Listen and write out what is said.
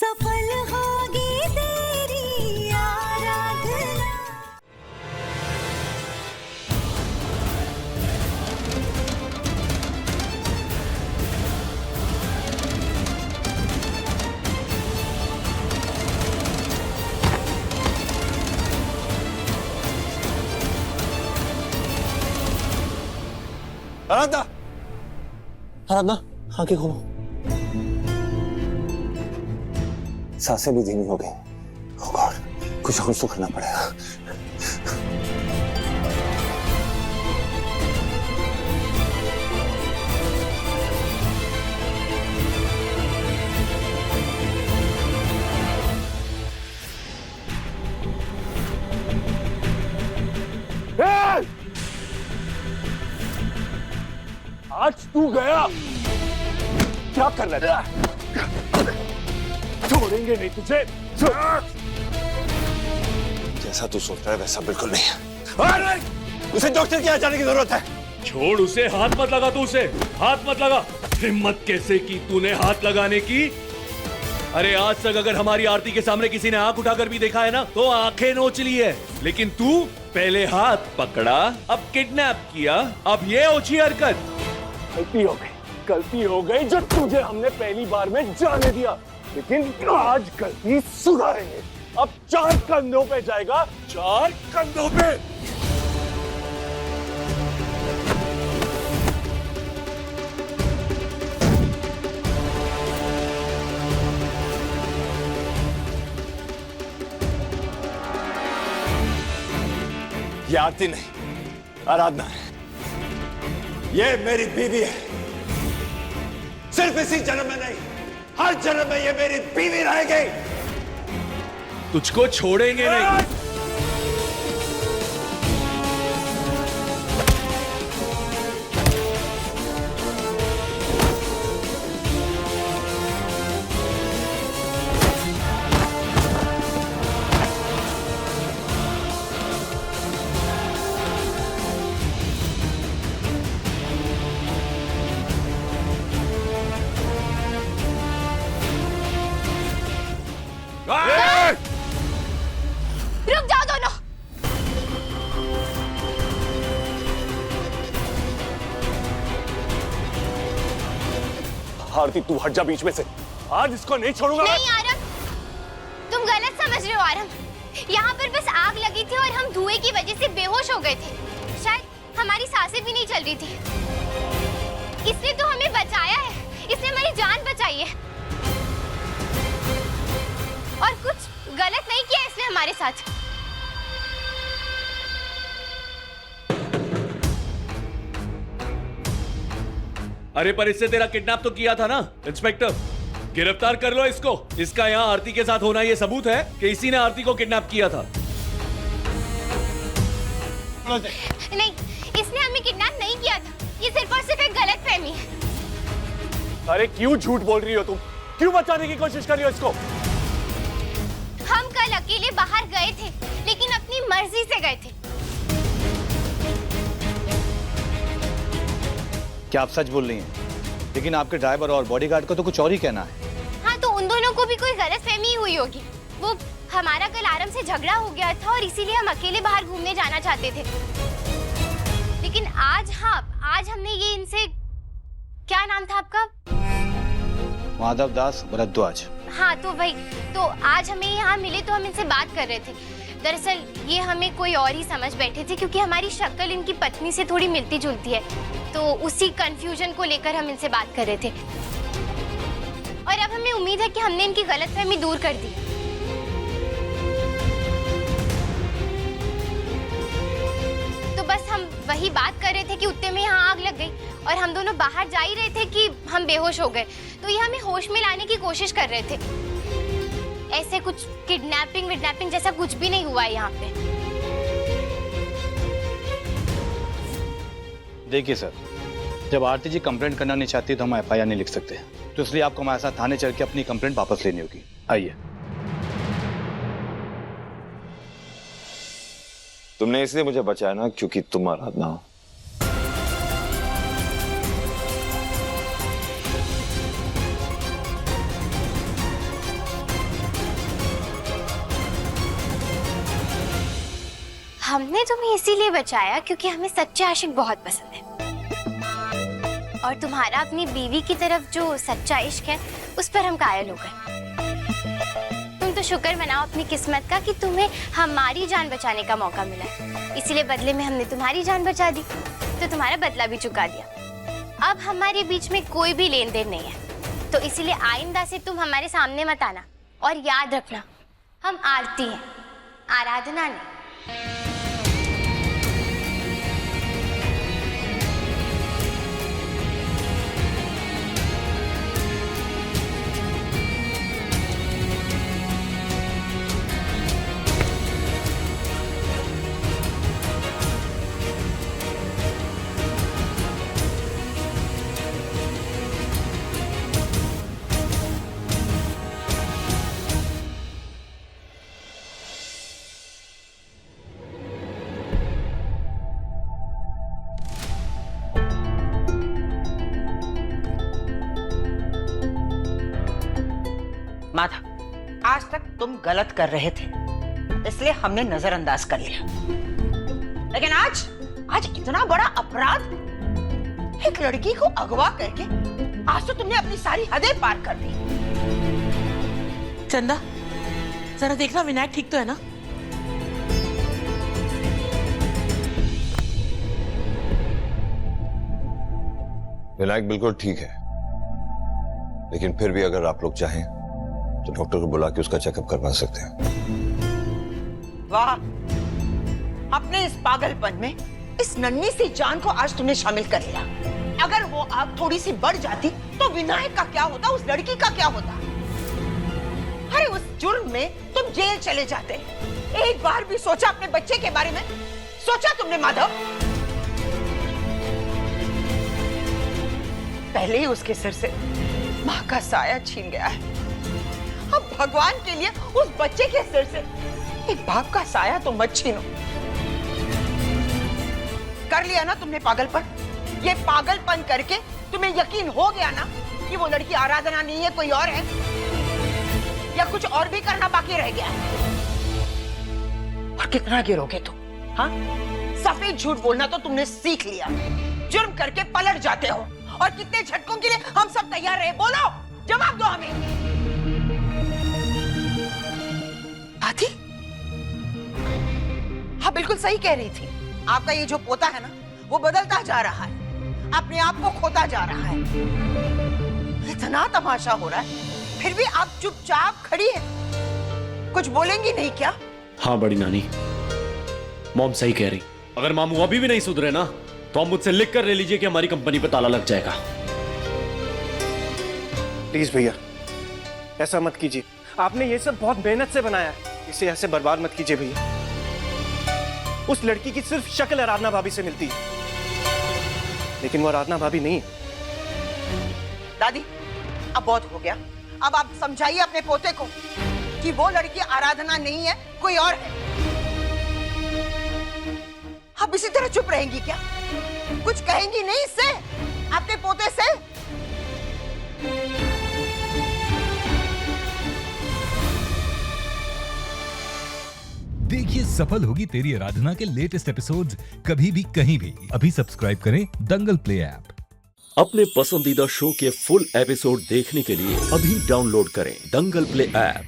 सफल होगी तेरी आराधना। आराधना, आराधना, आंखें खोलो। सांसें भी धीमी हो गई। Oh God, कुछ और तो करना पड़ेगा। आज तू गया क्या कर रहा है? छोड़ेंगे नहीं तुझे। जैसा तू सोच रहा है वैसा बिल्कुल नहीं है। उसे डॉक्टर के यहाँ जाने की जरूरत है। छोड़ उसे, हाथ मत लगा तू उसे, हाथ मत लगा। हिम्मत कैसे की तूने हाथ लगाने की? अरे आज तक अगर हमारी आरती के सामने किसी ने आंख उठाकर भी देखा है ना तो आंखें नोच ली है, लेकिन तू पहले हाथ पकड़ा, अब किडनैप किया, अब ये ओछी हरकत। गलती हो गई जो तुझे हमने पहली बार में जाने दिया, लेकिन आज गलती सुधारेंगे। अब 4 कंधों पे जाएगा, 4 कंधों पे। ये आरती नहीं, आराधना है। ये मेरी बीवी है। सिर्फ इसी जन्म में नहीं, हर जन्म में ये मेरी बीवी रहेगी। तुझको छोड़ेंगे नहीं। रुक जाओ दोनों। आरती तू हट जा बीच में से। आज इसको नहीं छोड़ूंगा। नहीं आरम, तुम गलत समझ रहे हो आरम। यहाँ पर बस आग लगी थी और हम धुएं की वजह से बेहोश हो गए थे। शायद हमारी सांसें भी नहीं चल रही थी। इसने तो हमें बचाया है, इसने हमारी जान बचाई है और कुछ गलत नहीं किया इसने हमारे साथ। अरे पर इससे तेरा किडनैप तो किया था ना इंस्पेक्टर, गिरफ्तार कर लो इसको। इसका यहाँ आरती के साथ होना ये सबूत है कि इसी ने आरती को किडनैप किया था। नहीं, इसने हमें किडनैप नहीं किया था। ये सिर्फ और सिर्फ एक गलतफहमी है। अरे क्यों झूठ बोल रही हो तुम? क्यों बचाने की कोशिश कर रही हो इसको? हम कल अकेले बाहर गए थे, लेकिन अपनी मर्जी से गए थे। क्या आप सच बोल रही हैं? लेकिन आपके ड्राइवर और बॉडीगार्ड को तो कुछ और ही कहना है। हाँ, तो उन दोनों को भी कोई गलतफहमी हुई होगी। वो हमारा कल आरम से झगड़ा हो गया था और इसीलिए हम अकेले बाहर घूमने जाना चाहते थे। लेकिन आज, हाँ, आज हमने ये इनसे, क्या नाम था आपका? माधव दास भरद्वाज। हाँ, तो वही। तो आज हमें यहाँ मिले तो हम इनसे बात कर रहे थे। दरअसल ये हमें कोई और ही समझ बैठे थे, क्योंकि हमारी शक्ल इनकी पत्नी से थोड़ी मिलती जुलती है। तो उसी कंफ्यूजन को लेकर हम इनसे बात कर रहे थे और अब हमें उम्मीद है कि हमने इनकी गलतफहमी दूर कर दी। तो बस हम वही बात कर रहे थे कि उतने में यहाँ आग लग गई और हम दोनों बाहर जा ही रहे थे कि हम बेहोश हो गए। तो ये हमें होश में लाने की कोशिश कर रहे थे। ऐसे कुछ किडनैपिंग विडनैपिंग जैसा कुछ भी नहीं हुआ है यहाँ पे। देखिए सर, जब आरती जी कंप्लेंट करना नहीं चाहती तो हम एफआईआर नहीं लिख सकते, तो इसलिए आपको हमारे साथ थाने चल के अपनी कंप्लेंट वापस लेनी होगी। आइए। तुमने इसलिए मुझे बचाया ना क्योंकि तुम आराधना हो। हमने तुम्हें इसीलिए बचाया क्योंकि हमें सच्चे आशिक बहुत पसंद है। और तुम्हारा अपनी बीवी की तरफ जो सच्चा इश्क है उस पर हम कायल हो गए। तुम तो शुक्र मनाओ अपनी किस्मत का कि तुम्हें हमारी जान बचाने का मौका मिला है। इसीलिए बदले में हमने तुम्हारी जान बचा दी, तो तुम्हारा बदला भी चुका दिया। अब हमारे बीच में कोई भी लेन देन नहीं है, तो इसीलिए आइंदा से तुम हमारे सामने मत आना। और याद रखना, हम आरती हैं, आराधना नहीं। माधव, आज तक तुम गलत कर रहे थे, इसलिए हमने नजरअंदाज कर लिया। लेकिन आज इतना बड़ा अपराध, एक लड़की को अगवा करके, आज तो तुमने अपनी सारी हदें पार कर दी। चंदा, जरा देखना विनायक ठीक तो है ना? विनायक बिल्कुल ठीक है, लेकिन फिर भी अगर आप लोग चाहें तो डॉक्टर को बुला के उसका चेकअप करवा सकते हैं। वाह, अपने इस पागलपन में इस नन्ही सी जान को आज तुमने शामिल कर लिया। अगर वो आग थोड़ी सी बढ़ जाती तो विनायक का क्या होता, उस लड़की का क्या होता? अरे उस जुर्म में तुम जेल चले जाते। एक बार भी सोचा अपने बच्चे के बारे में? सोचा तुमने माधव? पहले ही उसके सिर से माँ का साया छीन गया है, अब भगवान के लिए उस बच्चे के सिर से एक बाप का साया तो मत छीनो। कर लिया ना तुमने पागलपन? ये पागलपन करके तुम्हें यकीन हो गया ना कि वो लड़की आराधना नहीं है, कोई और है? या कुछ और भी करना बाकी रह गया? और कितना गिरोगे तुम? हाँ, सफेद झूठ बोलना तो तुमने सीख लिया। जुर्म करके पलट जाते हो, और कितने झटकों के लिए हम सब तैयार रहे? बोलो, जवाब दो हमें। आदि, हाँ बिल्कुल सही कह रही थी। आपका ये जो पोता है ना, वो बदलता जा रहा है, अपने आप को खोता जा रहा है। इतना तमाशा हो रहा है, फिर भी आप चुपचाप खड़ी है, कुछ बोलेंगी नहीं क्या? हाँ बड़ी नानी, मॉम सही कह रही। अगर मामू अभी भी नहीं सुधरे ना, तो आप मुझसे लिख कर ले लीजिए कि हमारी कंपनी पे ताला लग जाएगा। प्लीज भैया, ऐसा मत कीजिए। आपने ये सब बहुत मेहनत से बनाया है, इसे ऐसे बर्बाद मत कीजिए भैया। उस लड़की की सिर्फ शक्ल आराधना भाभी से मिलती है, लेकिन वो आराधना भाभी नहीं है। दादी, अब बहुत हो गया। अब आप समझाइए अपने पोते को कि वो लड़की आराधना नहीं है, कोई और है। आप इसी तरह चुप रहेंगी क्या? कुछ कहेंगी नहीं इससे, अपने पोते से? देखिए सफल होगी तेरी आराधना के लेटेस्ट एपिसोड्स कभी भी कहीं भी। अभी सब्सक्राइब करें दंगल प्ले ऐप। अपने पसंदीदा शो के फुल एपिसोड देखने के लिए अभी डाउनलोड करें दंगल प्ले ऐप।